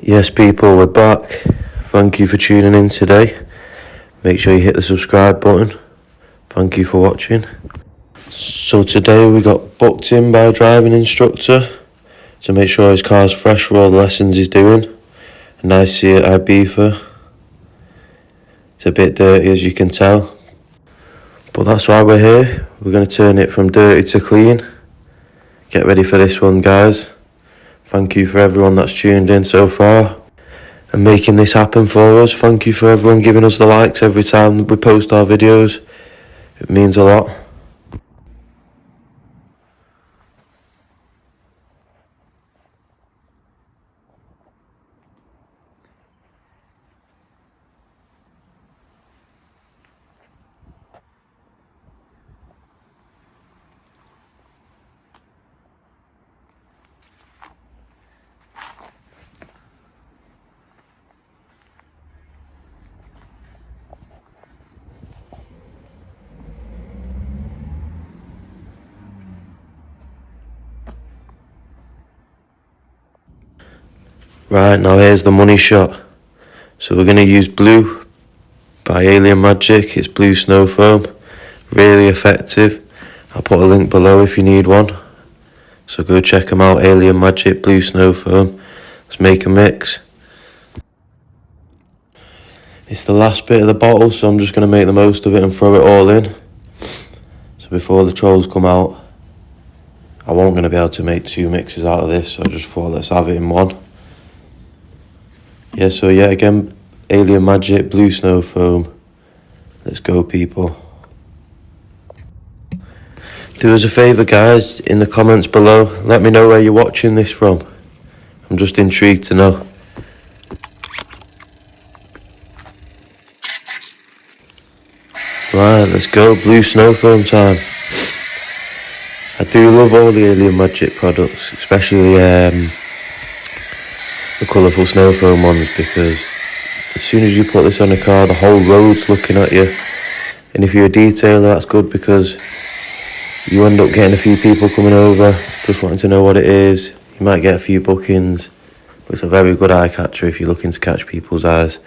Yes people, we're back. Thank you for tuning in today. Make sure you hit the subscribe button. Thank you for watching. So today we got booked in by a driving instructor to make sure his car's fresh for all the lessons he's doing. A nice Seat Ibiza. It's a bit dirty as you can tell, but that's why we're here. We're going to turn it from dirty to clean. Get ready for this one, guys. Thank you for everyone that's tuned in so far and making this happen for us. Thank you for everyone giving us the likes every time we post our videos. It means a lot. Right, now here's the money shot. So we're going to use Blue by Alien Magic. It's blue SnowFoam. Really effective. I'll put a link below if you need one. So go check them out. Alien Magic, blue SnowFoam. Let's make a mix. It's the last bit of the bottle, so I'm just going to make the most of it and throw it all in. So before the trolls come out, I won't going to be able to make two mixes out of this, so I just thought let's have it in one. Yeah, so yet again, Alien Magic, blue SnowFoam. Let's go, people. Do us a favour, guys, in the comments below. Let me know where you're watching this from. I'm just intrigued to know. Right, let's go. Blue SnowFoam time. I do love all the Alien Magic products, especially the colourful SnowFoam ones, because as soon as you put this on a car, the whole road's looking at you. And if you're a detailer, that's good, because you end up getting a few people coming over just wanting to know what it is. You might get a few bookings, but it's a very good eye catcher if you're looking to catch people's eyes.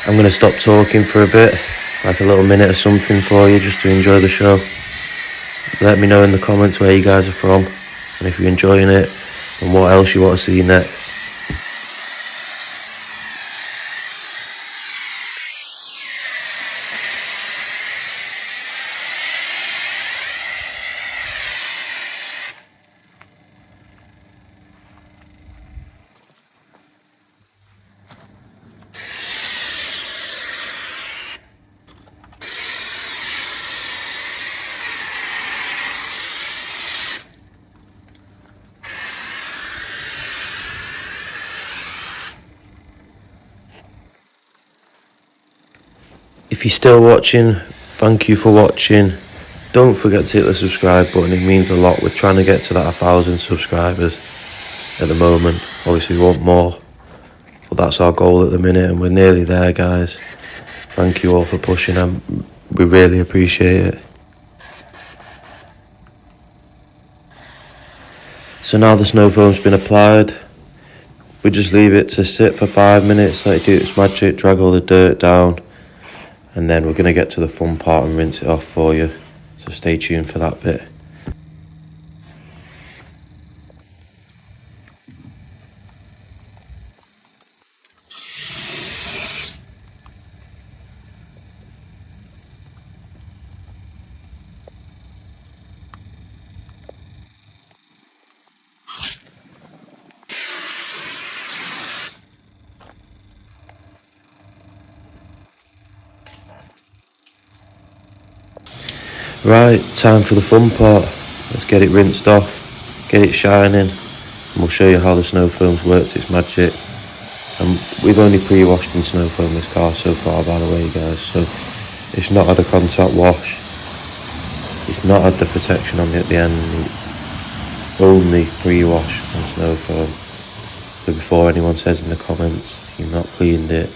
I'm going to stop talking for a bit, like a little minute or something for you, just to enjoy the show. Let me know in the comments where you guys are from, and if you're enjoying it, and what else you want to see next. If you're still watching, thank you for watching. Don't forget to hit the subscribe button, it means a lot. We're trying to get to that 1,000 subscribers at the moment. Obviously we want more, but that's our goal at the minute, and we're nearly there, guys. Thank you all for pushing, and we really appreciate it. So now the SnowFoam's been applied, we just leave it to sit for 5 minutes, let it do its magic, drag all the dirt down, and then we're going to get to the fun part and rinse it off for you. So stay tuned for that bit. Right, time for the fun part. Let's get it rinsed off, get it shining, and we'll show you how the SnowFoam's worked its magic. And we've only pre-washed in SnowFoam this car so far, by the way, guys, so it's not had a contact wash, it's not had the protection on it at the end, it's only pre-wash on SnowFoam. So before anyone says in the comments you've not cleaned it,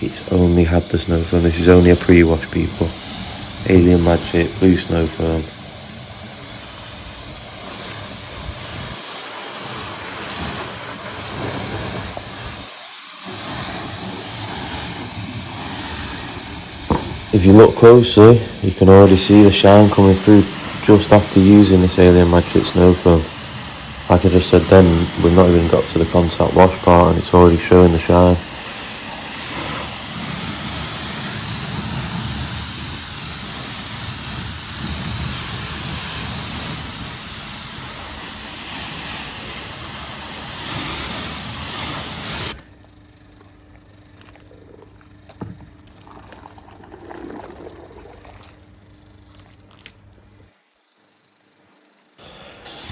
it's only had the SnowFoam. This is only a pre-wash, people. Alien Magic, blue SnowFoam. If you look closely, you can already see the shine coming through just after using this Alien Magic SnowFoam. Like I just said then, we've not even got to the contact wash part and it's already showing the shine.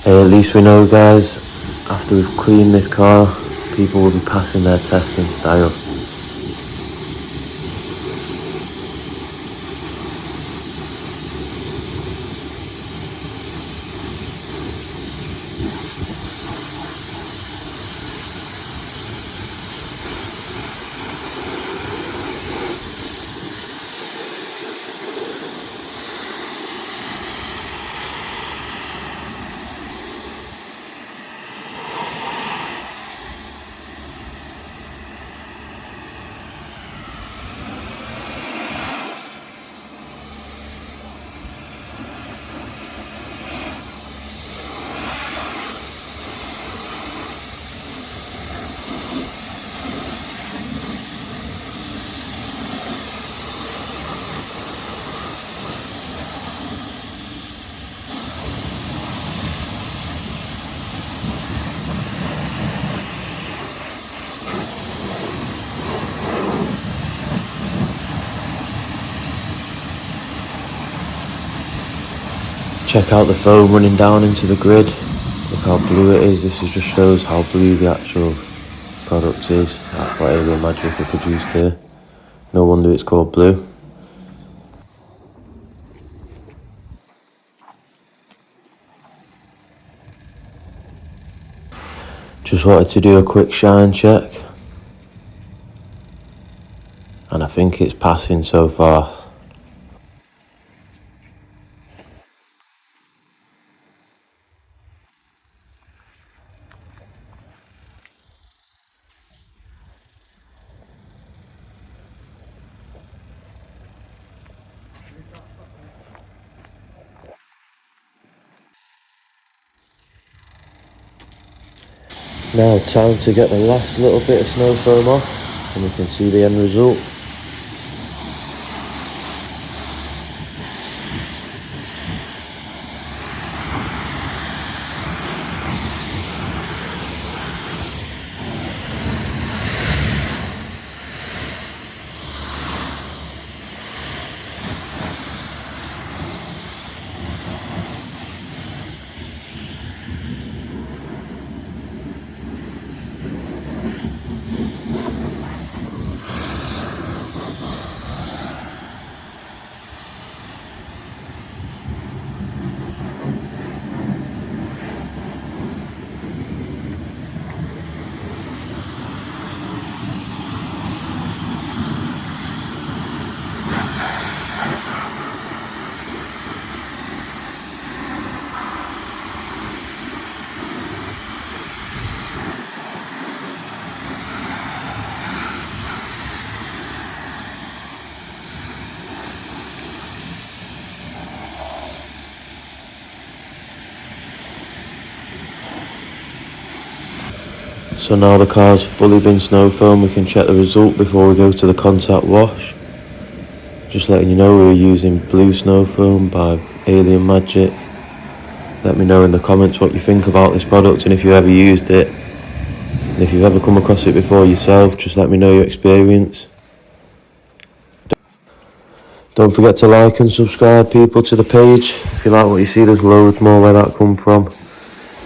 At least we know, guys, after we've cleaned this car, people will be passing their test in style. Check out the foam running down into the grid. Look how blue it is. This just shows how blue the actual product is. That's what Alien Magic have produced here. No wonder it's called blue. Just wanted to do a quick shine check. And I think it's passing so far. Now time to get the last little bit of SnowFoam off and we can see the end result. So now the car's fully been SnowFoam, we can check the result before we go to the contact wash. Just letting you know we're using blue SnowFoam by Alien Magic. Let me know in the comments what you think about this product and if you ever used it. And if you've ever come across it before yourself, just let me know your experience. Don't forget to like and subscribe, people, to the page. If you like what you see, there's loads more where that come from.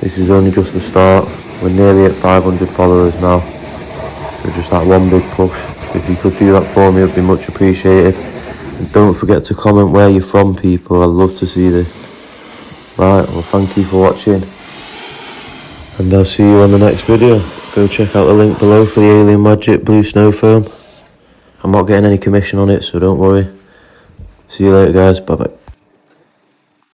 This is only just the start. We're nearly at 500 followers now. So just that one big push. If you could do that for me, it would be much appreciated. And don't forget to comment where you're from, people. I'd love to see this. Right, well, thank you for watching. And I'll see you on the next video. Go check out the link below for the Alien Magic Blue SnowFoam. I'm not getting any commission on it, so don't worry. See you later, guys. Bye bye.